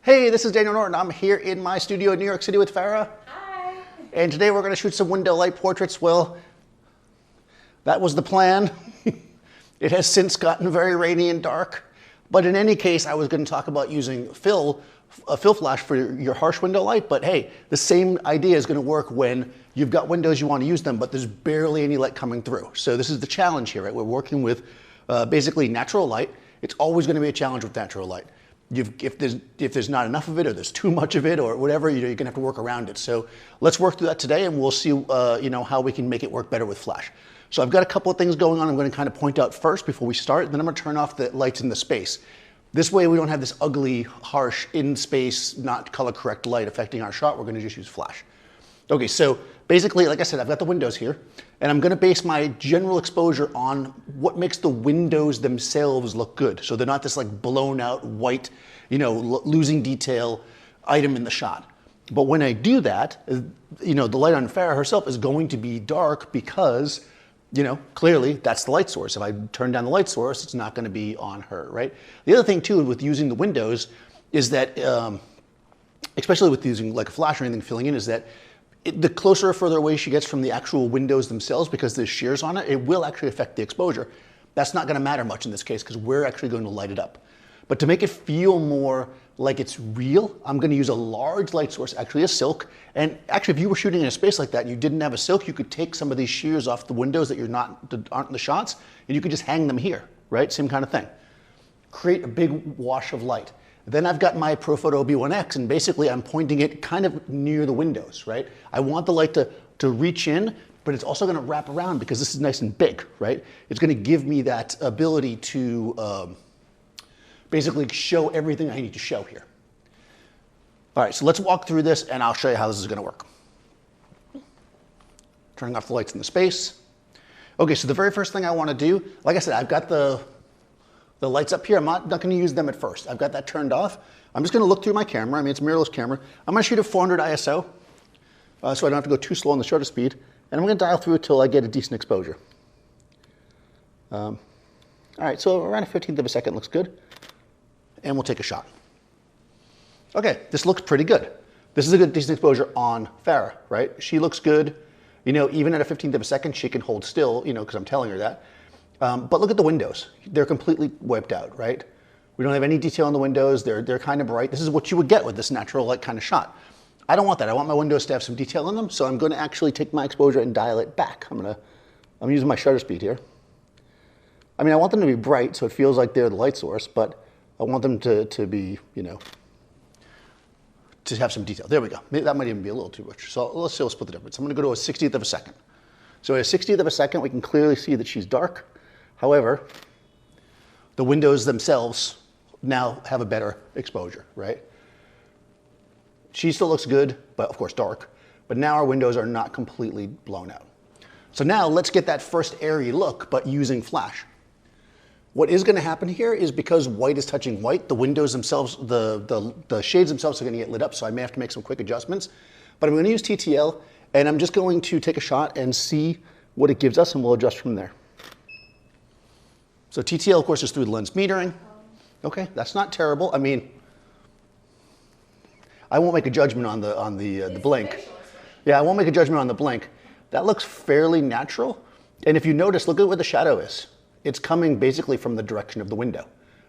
Hey, this is Daniel Norton. I'm here in my studio in New York City with Farah. Hi. And today we're going to shoot some window light portraits. Well, that was the plan. It has since gotten very rainy and dark. But in any case, I was going to talk about using a fill flash for your harsh window light. But hey, the same idea is going to work when you've got windows, you want to use them, but there's barely any light coming through. So this is the challenge here, right? We're working with basically natural light. It's always going to be a challenge with natural light. If there's not enough of it, or there's too much of it, or whatever, you're going to have to work around it. So let's work through that today, and we'll see how we can make it work better with flash. So I've got a couple of things going on I'm going to kind of point out first before we start, and then I'm going to turn off the lights in the space. This way we don't have this ugly, harsh, in-space, not color-correct light affecting our shot. We're going to just use flash. Okay, so basically, like I said, I've got the windows here, and I'm going to base my general exposure on what makes the windows themselves look good. So they're not this like blown out white, losing detail item in the shot. But when I do that, the light on Farah herself is going to be dark because, clearly that's the light source. If I turn down the light source, it's not going to be on her, right? The other thing too with using the windows is that, especially with using like a flash or anything filling in, is that the closer or further away she gets from the actual windows themselves, because there's shears on it, it will actually affect the exposure. That's not going to matter much in this case because we're actually going to light it up. But to make it feel more like it's real, I'm going to use a large light source, actually a silk. And actually, if you were shooting in a space like that and you didn't have a silk, you could take some of these shears off the windows that aren't in the shots, and you could just hang them here, right? Same kind of thing. Create a big wash of light. Then I've got my Profoto B1x, and basically I'm pointing it kind of near the windows, right? I want the light to reach in, but it's also going to wrap around because this is nice and big, right? It's going to give me that ability to basically show everything I need to show here. All right, so let's walk through this, and I'll show you how this is going to work. Turning off the lights in the space. Okay, so the very first thing I want to do, like I said, I've got the lights up here. I'm not going to use them at first. I've got that turned off. I'm just going to look through my camera. I mean, it's a mirrorless camera. I'm going to shoot at 400 ISO, so I don't have to go too slow on the shutter speed. And I'm going to dial through it till I get a decent exposure. All right, so around a 15th of a second looks good. And we'll take a shot. Okay, this looks pretty good. This is a good, decent exposure on Farah, right? She looks good. Even at a 15th of a second, she can hold still, because I'm telling her that. But look at the windows. They're completely wiped out, right? We don't have any detail on the windows. They're kind of bright. This is what you would get with this natural light kind of shot. I don't want that. I want my windows to have some detail in them, so I'm going to actually take my exposure and dial it back. I'm using my shutter speed here. I mean, I want them to be bright, so it feels like they're the light source, but I want them to be, to have some detail. There we go. Maybe that might even be a little too much. So let's split the difference. I'm going to go to a 60th of a second. So at a 60th of a second, we can clearly see that she's dark. However, the windows themselves now have a better exposure, right? She still looks good, but of course dark. But now our windows are not completely blown out. So now let's get that first airy look, but using flash. What is going to happen here is because white is touching white, the windows themselves, the shades themselves are going to get lit up, so I may have to make some quick adjustments. But I'm going to use TTL, and I'm just going to take a shot and see what it gives us, and we'll adjust from there. So TTL, of course, is through the lens metering. Okay, that's not terrible. I mean, I won't make a judgment on the blink. Yeah, I won't make a judgment on the blink. That looks fairly natural. And if you notice, look at where the shadow is. It's coming basically from the direction of the window.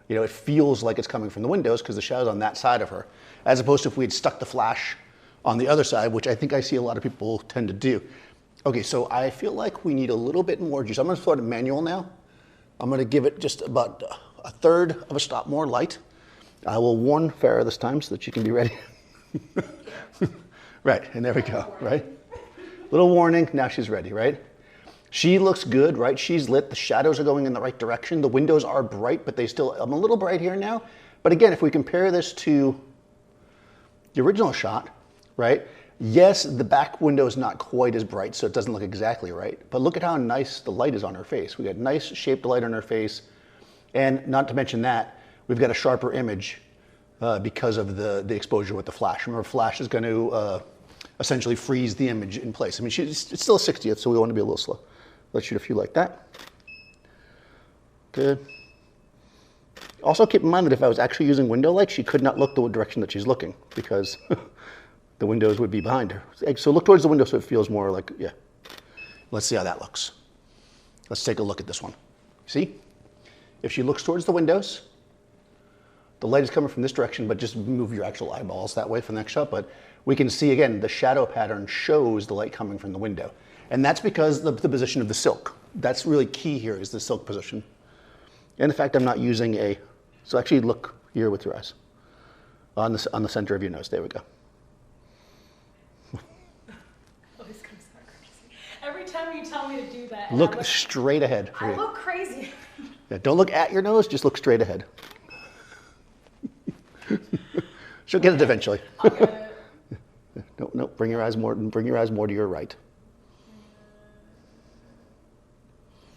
It feels like it's coming from the windows because the shadow's on that side of her, as opposed to if we had stuck the flash on the other side, which I think I see a lot of people tend to do. Okay, so I feel like we need a little bit more juice. I'm going to start a manual now. I'm going to give it just about a third of a stop more light. I will warn Farah this time so that she can be ready. Right, and there we go, right? Little warning, now she's ready, right? She looks good, right? She's lit. The shadows are going in the right direction. The windows are bright, but I'm a little bright here now. But again, if we compare this to the original shot, right? Yes, the back window is not quite as bright, so it doesn't look exactly right. But look at how nice the light is on her face. We got nice shaped light on her face. And not to mention that, we've got a sharper image because of the exposure with the flash. Remember, flash is going to essentially freeze the image in place. I mean, it's still a 60th, so we want to be a little slow. Let's shoot a few like that. Good. Also keep in mind that if I was actually using window light, she could not look the direction that she's looking because the windows would be behind her. So look towards the window so it feels more like, yeah. Let's see how that looks. Let's take a look at this one. See? If she looks towards the windows, the light is coming from this direction, but just move your actual eyeballs that way for the next shot. But we can see, again, the shadow pattern shows the light coming from the window. And that's because the position of the silk. That's really key here, is the silk position. And in fact, I'm not using a, so actually look here with your eyes. On the center of your nose, there we go. Every time you tell me to do that. Look straight ahead. I look crazy. Yeah, don't look at your nose, just look straight ahead. She'll get it eventually. I'll get it. No, bring your eyes more to your right.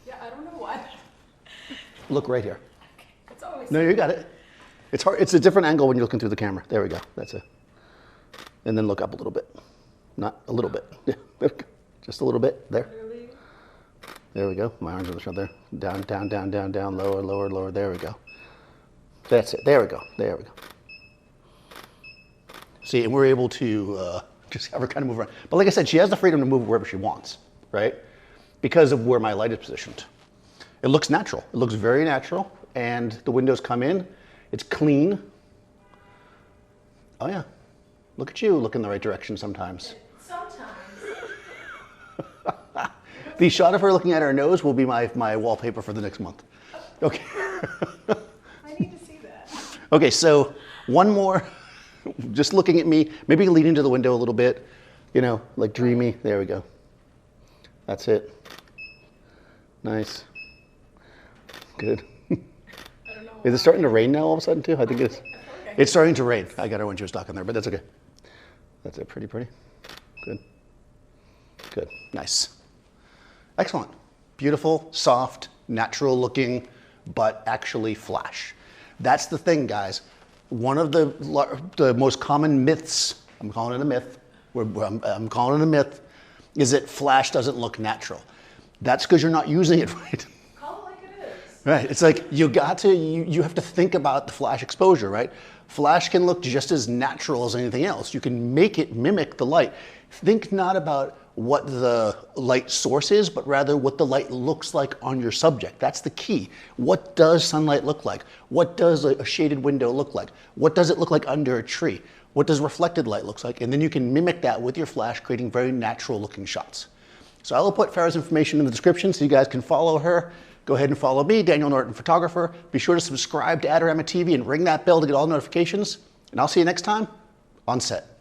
Yeah, I don't know why. Look right here. Okay. It's always No, you got it. It's hard. It's a different angle when you're looking through the camera. There we go. That's it. And then look up a little bit. Not a little bit. Yeah. Just a little bit. There. Really? There we go. My arms are there. Down, down, down, down, down. Lower, lower, lower. There we go. That's it. There we go. There we go. See, and we're able to just have her kind of move around. But like I said, she has the freedom to move wherever she wants, right? Because of where my light is positioned. It looks natural. It looks very natural. And the windows come in. It's clean. Oh, yeah. Look at you. Look in the right direction sometimes. Sometimes. The shot of her looking at her nose will be my wallpaper for the next month. Okay. I need to see that. Okay, so one more. Just looking at me. Maybe lean into the window a little bit. You know, like dreamy. There we go. That's it. Nice. Good. I don't know. Is it starting to rain now all of a sudden too? I think it is. It's starting to rain. I got her when she was talking there, but that's okay. That's it. Pretty. Good. Good. Nice. Excellent. Beautiful, soft, natural looking, but actually flash. That's the thing, guys. One of the most common myths, I'm calling it a myth, I'm calling it a myth, is that flash doesn't look natural. That's because you're not using it right. Call it like it is. Right. It's like you have to think about the flash exposure, right? Flash can look just as natural as anything else. You can make it mimic the light. Think not about what the light source is, but rather what the light looks like on your subject. That's the key. What does sunlight look like? What does a shaded window look like? What does it look like under a tree? What does reflected light look like? And then you can mimic that with your flash, creating very natural looking shots. So I will put Farah's information in the description so you guys can follow her. Go ahead and follow me, Daniel Norton Photographer. Be sure to subscribe to Adorama TV and ring that bell to get all notifications. And I'll see you next time on set.